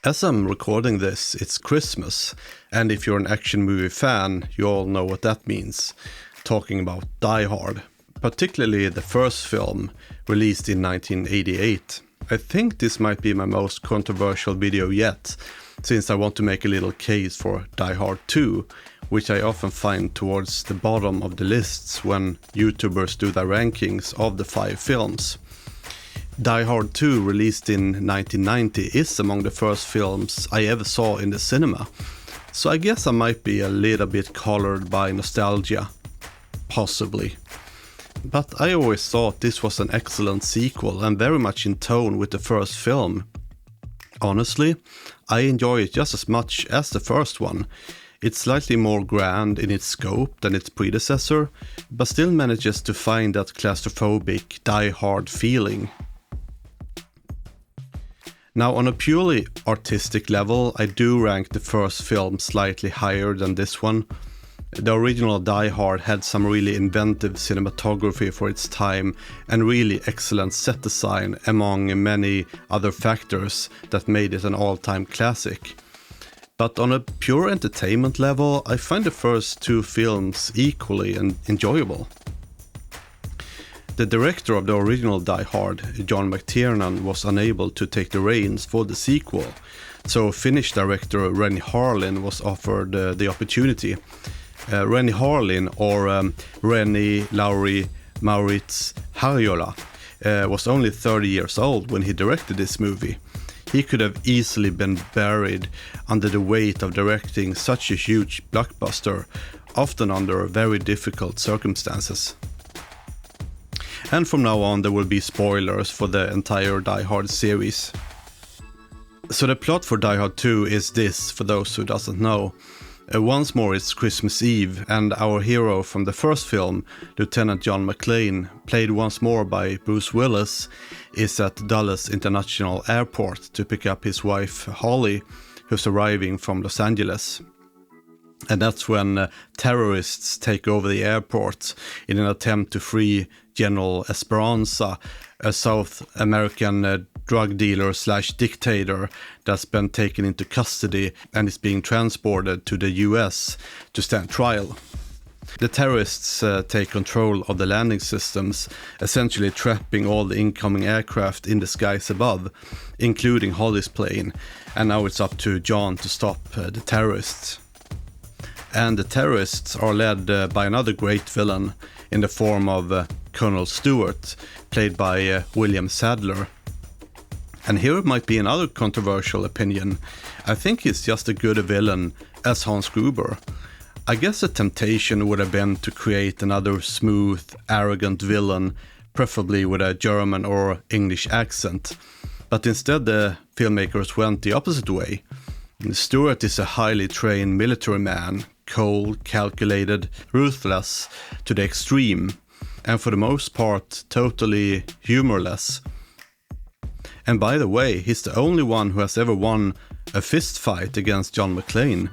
As I'm recording this, it's Christmas, and if you're an action movie fan, you all know what that means. Talking about Die Hard, particularly the first film, released in 1988. I think this might be my most controversial video yet, since I want to make a little case for Die Hard 2, which I often find towards the bottom of the lists when YouTubers do their rankings of the 5 films. Die Hard 2, released in 1990, is among the first films I ever saw in the cinema, so I guess I might be a little bit colored by nostalgia. Possibly. But I always thought this was an excellent sequel and very much in tone with the first film. Honestly, I enjoy it just as much as the first one. It's slightly more grand in its scope than its predecessor, but still manages to find that claustrophobic, die-hard feeling. Now, on a purely artistic level, I do rank the first film slightly higher than this one. The original Die Hard had some really inventive cinematography for its time and really excellent set design, among many other factors that made it an all-time classic. But on a pure entertainment level, I find the first 2 films equally enjoyable. The director of the original Die Hard, John McClane, was unable to take the reins for the sequel, so Finnish director Renny Harlin was offered the opportunity. Renny Harlin, or Renny Lauri Maurits Harjola, was only 30 years old when he directed this movie. He could have easily been buried under the weight of directing such a huge blockbuster, often under very difficult circumstances. And from now on there will be spoilers for the entire Die Hard series. So the plot for Die Hard 2 is this, for those who doesn't know. Once more it's Christmas Eve, and our hero from the first film, Lieutenant John McClane, played once more by Bruce Willis, is at Dulles International Airport to pick up his wife Holly, who's arriving from Los Angeles. And that's when terrorists take over the airport in an attempt to free General Esperanza, a South American drug dealer / dictator that's been taken into custody and is being transported to the US to stand trial. The terrorists take control of the landing systems, essentially trapping all the incoming aircraft in the skies above, including Holly's plane, and now it's up to John to stop the terrorists. And the terrorists are led by another great villain in the form of Colonel Stuart, played by William Sadler. And here might be another controversial opinion. I think he's just as good a villain as Hans Gruber. I guess the temptation would have been to create another smooth, arrogant villain, preferably with a German or English accent. But instead the filmmakers went the opposite way. Stuart is a highly trained military man, cold, calculated, ruthless to the extreme, and for the most part totally humorless. And by the way, he's the only one who has ever won a fist fight against John McClane.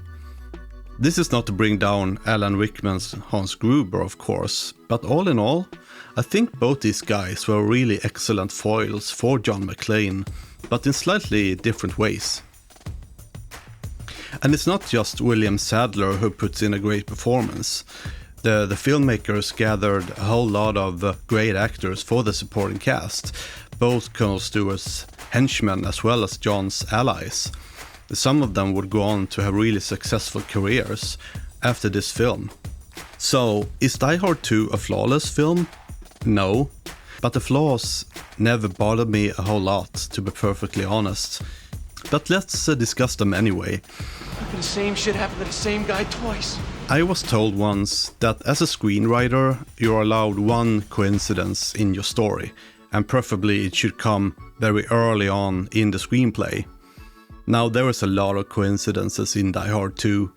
This is not to bring down Alan Rickman's Hans Gruber, of course, but all in all, I think both these guys were really excellent foils for John McClane, but in slightly different ways. And it's not just William Sadler who puts in a great performance. The filmmakers gathered a whole lot of great actors for the supporting cast, both Colonel Stewart's henchmen as well as John's allies. Some of them would go on to have really successful careers after this film. So, is Die Hard 2 a flawless film? No, but the flaws never bothered me a whole lot, to be perfectly honest. But let's discuss them anyway. The same shit happened to the same guy twice. I was told once that as a screenwriter, you're allowed one coincidence in your story, and preferably it should come very early on in the screenplay. Now there is a lot of coincidences in Die Hard 2.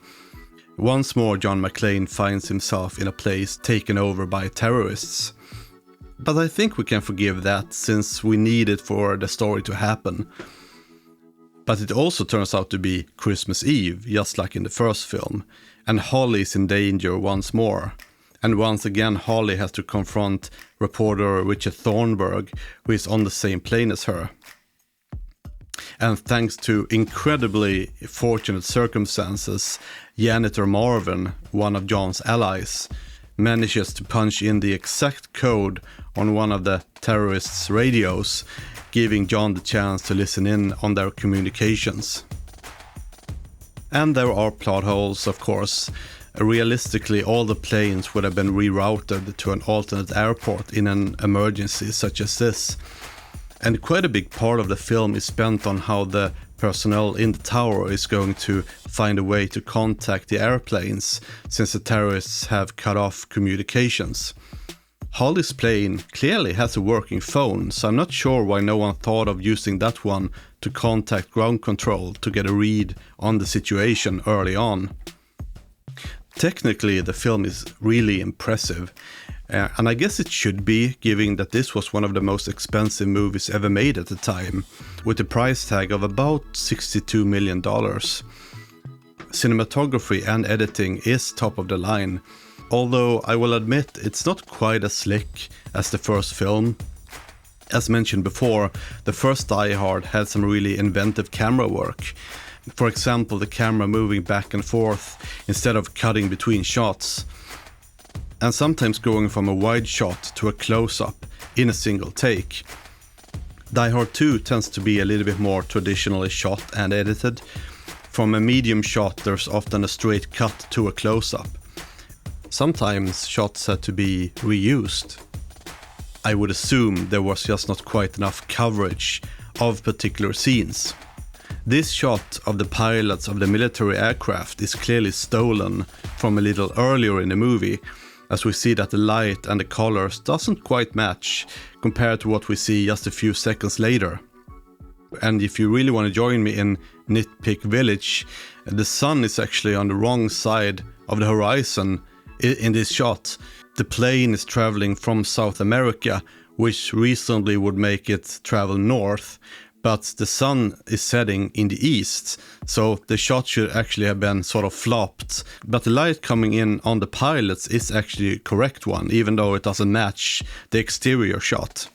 Once more John McClane finds himself in a place taken over by terrorists. But I think we can forgive that since we need it for the story to happen. But it also turns out to be Christmas Eve, just like in the first film, and Holly is in danger once more. And once again Holly has to confront reporter Richard Thornburg, who is on the same plane as her. And thanks to incredibly fortunate circumstances, Janitor Marvin, one of John's allies, manages to punch in the exact code on one of the terrorists' radios, giving John the chance to listen in on their communications. And there are plot holes, of course. Realistically, all the planes would have been rerouted to an alternate airport in an emergency such as this. And quite a big part of the film is spent on how the personnel in the tower is going to find a way to contact the airplanes, since the terrorists have cut off communications. Holly's plane clearly has a working phone, so I'm not sure why no one thought of using that one to contact ground control to get a read on the situation early on. Technically, the film is really impressive, and I guess it should be, given that this was one of the most expensive movies ever made at the time, with a price tag of about $62 million. Cinematography and editing is top of the line, although I will admit it's not quite as slick as the first film. As mentioned before, the first Die Hard had some really inventive camera work. For example, the camera moving back and forth instead of cutting between shots, and sometimes going from a wide shot to a close-up in a single take. Die Hard 2 tends to be a little bit more traditionally shot and edited. From a medium shot, there's often a straight cut to a close-up. Sometimes shots had to be reused. I would assume there was just not quite enough coverage of particular scenes. This shot of the pilots of the military aircraft is clearly stolen from a little earlier in the movie, as we see that the light and the colors doesn't quite match compared to what we see just a few seconds later. And if you really want to join me in Nitpick Village, the sun is actually on the wrong side of the horizon in this shot. The plane is traveling from South America, which reasonably would make it travel north, but the sun is setting in the east, so the shot should actually have been sort of flopped. But the light coming in on the pilots is actually a correct one, even though it doesn't match the exterior shot.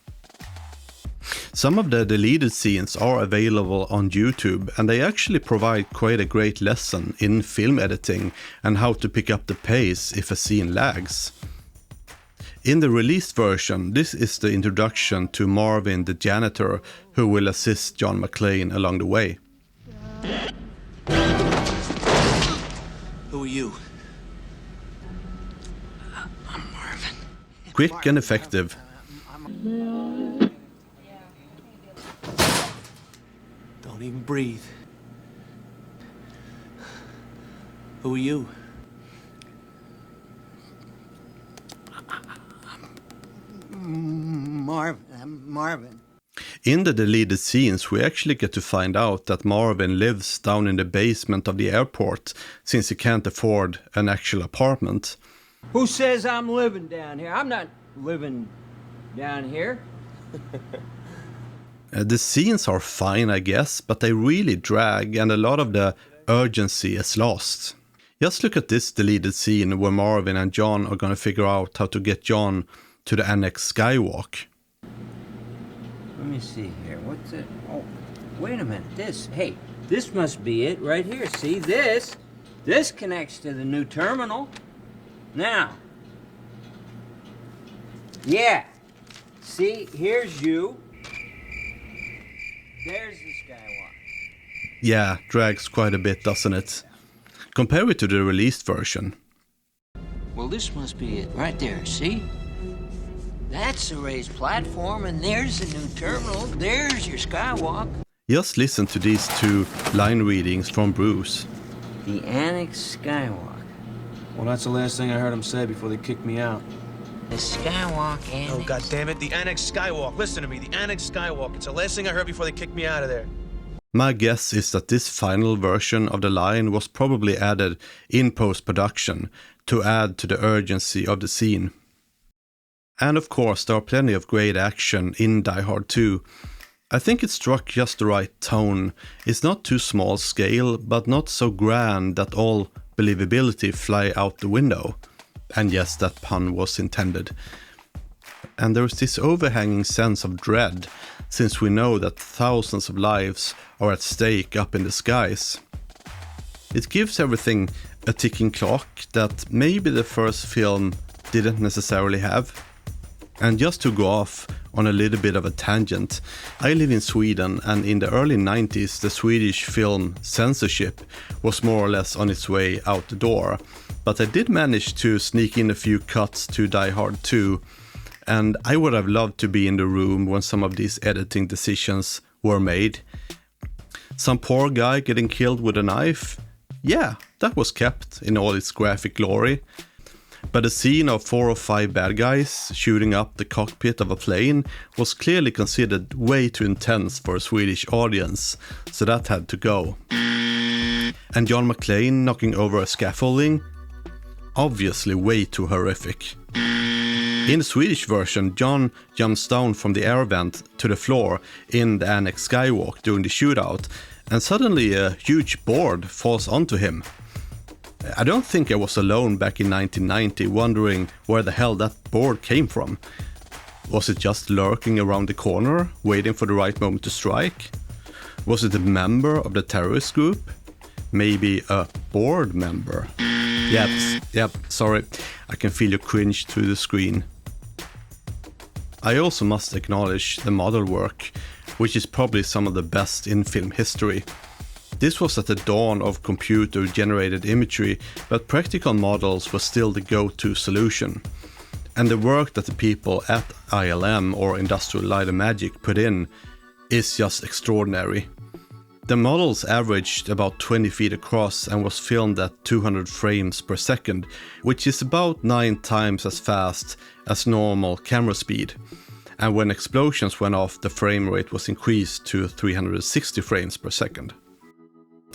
Some of the deleted scenes are available on YouTube, and they actually provide quite a great lesson in film editing and how to pick up the pace if a scene lags. In the released version, this is the introduction to Marvin the janitor, who will assist John McClane along the way. Who are you? I'm Marvin. Quick and effective. Don't even breathe. Who are you? Marvin. In the deleted scenes, we actually get to find out that Marvin lives down in the basement of the airport, since he can't afford an actual apartment. Who says I'm living down here? I'm not living down here. The scenes are fine, I guess, but they really drag, and a lot of the urgency is lost. Just look at this deleted scene where Marvin and John are gonna figure out how to get John to the annex skywalk. Let me see here. What's it? Oh, wait a minute. This must be it right here. See this? This connects to the new terminal. Now. Yeah. See, here's you. There's the skywalk. Yeah, drags quite a bit, doesn't it? Compare it to the released version. Well, this must be it right there. See? That's the raised platform, and there's the new terminal. There's your skywalk. Just listen to these two line readings from Bruce. The annex skywalk. Well, that's the last thing I heard him say before they kicked me out. The skywalk annex. Oh, goddammit, the annex skywalk. Listen to me, the annex skywalk. It's the last thing I heard before they kicked me out of there. My guess is that this final version of the line was probably added in post-production to add to the urgency of the scene. And of course, there are plenty of great action in Die Hard 2. I think it struck just the right tone. It's not too small scale, but not so grand that all believability fly out the window. And yes, that pun was intended. And there's this overhanging sense of dread, since we know that thousands of lives are at stake up in the skies. It gives everything a ticking clock that maybe the first film didn't necessarily have. And just to go off on a little bit of a tangent, I live in Sweden, and in the early 90s the Swedish film censorship was more or less on its way out the door. But I did manage to sneak in a few cuts to Die Hard 2, and I would have loved to be in the room when some of these editing decisions were made. Some poor guy getting killed with a knife? Yeah, that was kept in all its graphic glory. But a scene of 4 or 5 bad guys shooting up the cockpit of a plane was clearly considered way too intense for a Swedish audience, so that had to go. And John McClane knocking over a scaffolding? Obviously way too horrific. In the Swedish version, John jumps down from the air vent to the floor in the annex skywalk during the shootout, and suddenly a huge board falls onto him. I don't think I was alone back in 1990 wondering where the hell that board came from. Was it just lurking around the corner, waiting for the right moment to strike? Was it a member of the terrorist group? Maybe a board member? Yep, sorry, I can feel your cringe through the screen. I also must acknowledge the model work, which is probably some of the best in film history. This was at the dawn of computer-generated imagery, but practical models were still the go-to solution. And the work that the people at ILM or Industrial Light and Magic put in is just extraordinary. The models averaged about 20 feet across and was filmed at 200 frames per second, which is about 9 times as fast as normal camera speed. And when explosions went off, the frame rate was increased to 360 frames per second.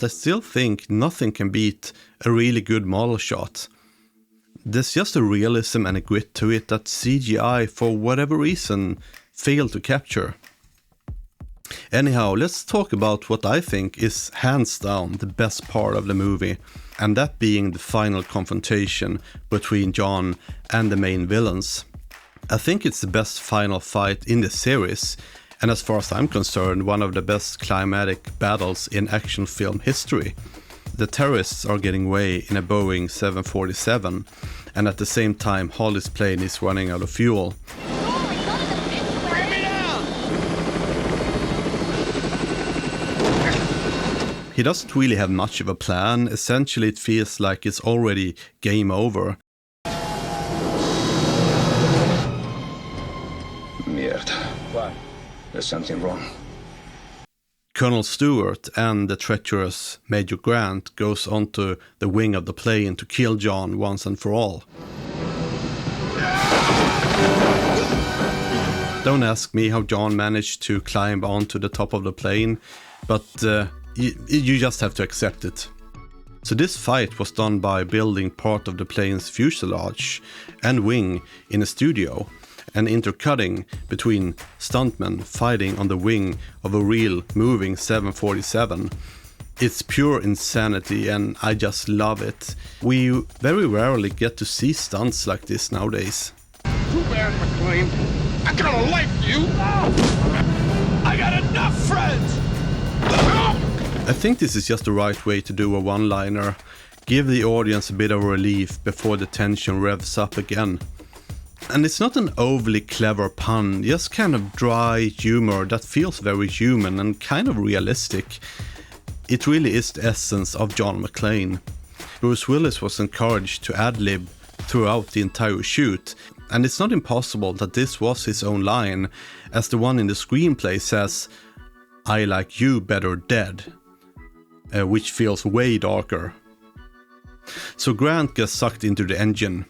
I still think nothing can beat a really good model shot. There's just a realism and a grit to it that CGI, for whatever reason, failed to capture. Anyhow, let's talk about what I think is hands down the best part of the movie, and that being the final confrontation between John and the main villains. I think it's the best final fight in the series, and as far as I'm concerned, one of the best climatic battles in action film history. The terrorists are getting away in a Boeing 747, and at the same time Holly's plane is running out of fuel. He doesn't really have much of a plan. Essentially it feels like it's already game over. Mierda. What? There's something wrong. Colonel Stuart and the treacherous Major Grant goes onto the wing of the plane to kill John once and for all. Don't ask me how John managed to climb onto the top of the plane, but you just have to accept it. So this fight was done by building part of the plane's fuselage and wing in a studio, and intercutting between stuntmen fighting on the wing of a real moving 747. It's pure insanity and I just love it. We very rarely get to see stunts like this nowadays. Too bad, McClane. I got a life for you. I got enough friends. I think this is just the right way to do a one-liner. Give the audience a bit of relief before the tension revs up again. And it's not an overly clever pun, just kind of dry humor that feels very human and kind of realistic. It really is the essence of John McClane. Bruce Willis was encouraged to ad-lib throughout the entire shoot, and it's not impossible that this was his own line, as the one in the screenplay says, "I like you better dead," which feels way darker. So Grant gets sucked into the engine,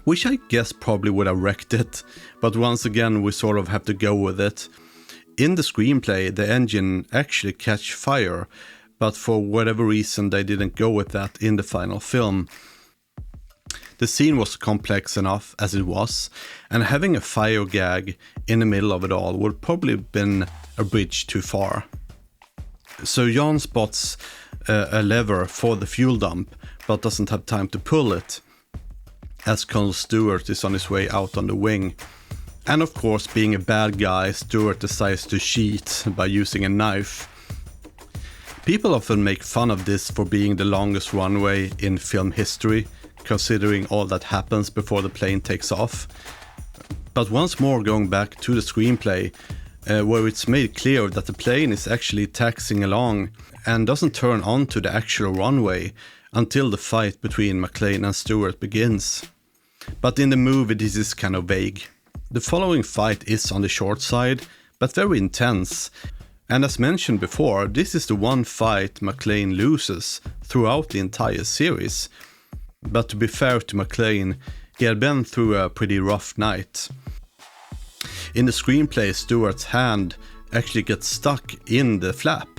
which I guess probably would have wrecked it, but once again we sort of have to go with it. In the screenplay the engine actually catch fire, but for whatever reason they didn't go with that in the final film. The scene was complex enough as it was, and having a fire gag in the middle of it all would probably have been a bridge too far. So John spots a lever for the fuel dump, but doesn't have time to pull it, as Colonel Stuart is on his way out on the wing. And of course, being a bad guy, Stuart decides to cheat by using a knife. People often make fun of this for being the longest runway in film history, considering all that happens before the plane takes off. But once more, going back to the screenplay, where it's made clear that the plane is actually taxiing along and doesn't turn onto the actual runway until the fight between McClane and Stuart begins. But in the movie this is kind of vague. The following fight is on the short side, but very intense. And as mentioned before, this is the one fight McClane loses throughout the entire series. But to be fair to McClane, he had been through a pretty rough night. In the screenplay, Stuart's hand actually gets stuck in the flap.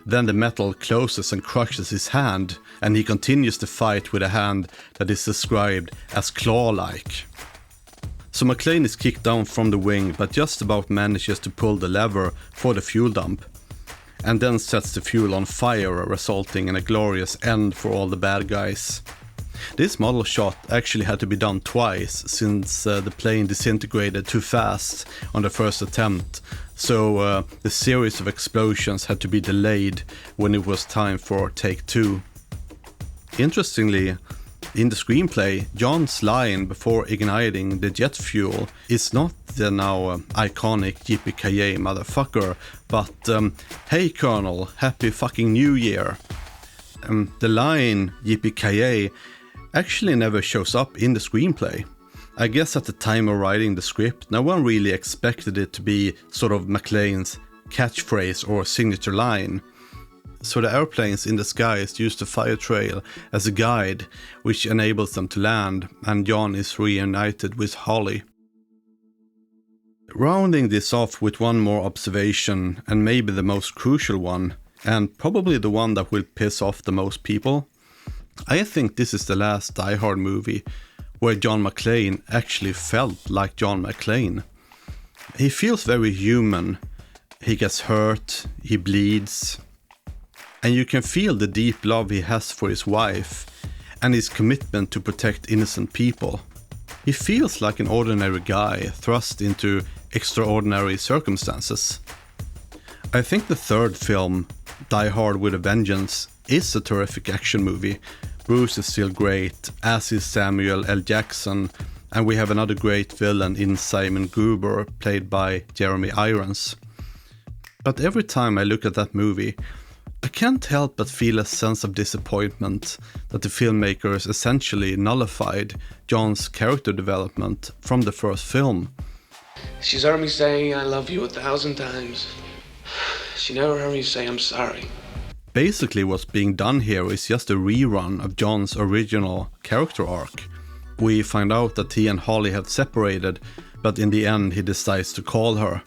Then the metal closes and crushes his hand, and he continues the fight with a hand that is described as claw-like. So McClane is kicked down from the wing, but just about manages to pull the lever for the fuel dump, and then sets the fuel on fire, resulting in a glorious end for all the bad guys. This model shot actually had to be done twice, since the plane disintegrated too fast on the first attempt, so the series of explosions had to be delayed when it was time for take 2. Interestingly, in the screenplay, John's line before igniting the jet fuel is not the now iconic yippee-ki-yay motherfucker, but hey Colonel, happy fucking New Year. The line yippee-ki-yay actually never shows up in the screenplay. I guess at the time of writing the script, no one really expected it to be sort of McClane's catchphrase or signature line. So the airplanes in the skies use the fire trail as a guide, which enables them to land, and John is reunited with Holly. Rounding this off with one more observation, and maybe the most crucial one, and probably the one that will piss off the most people, I think this is the last Die Hard movie where John McClane actually felt like John McClane. He feels very human. He gets hurt, he bleeds, and you can feel the deep love he has for his wife and his commitment to protect innocent people. He feels like an ordinary guy thrust into extraordinary circumstances. I think the third film, Die Hard with a Vengeance, is a terrific action movie. Bruce is still great, as is Samuel L. Jackson, and we have another great villain in Simon Gruber, played by Jeremy Irons. But every time I look at that movie, I can't help but feel a sense of disappointment that the filmmakers essentially nullified John's character development from the first film. She's heard me say I love you 1,000 times. She never heard me say I'm sorry. Basically what's being done here is just a rerun of John's original character arc. We find out that he and Holly have separated, but in the end he decides to call her.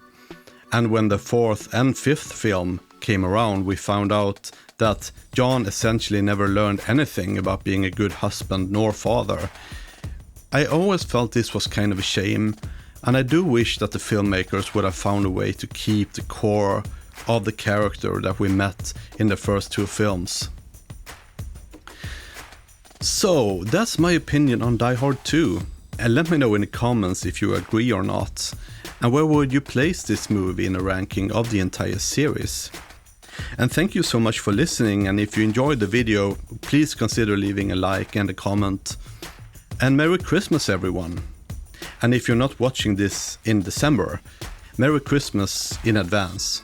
And when the fourth and fifth film came around, we found out that John essentially never learned anything about being a good husband nor father. I always felt this was kind of a shame, and I do wish that the filmmakers would have found a way to keep the core of the character that we met in the first two films. So, that's my opinion on Die Hard 2, and let me know in the comments if you agree or not. And where would you place this movie in a ranking of the entire series? And thank you so much for listening, and if you enjoyed the video, please consider leaving a like and a comment. And Merry Christmas everyone! And if you're not watching this in December, Merry Christmas in advance.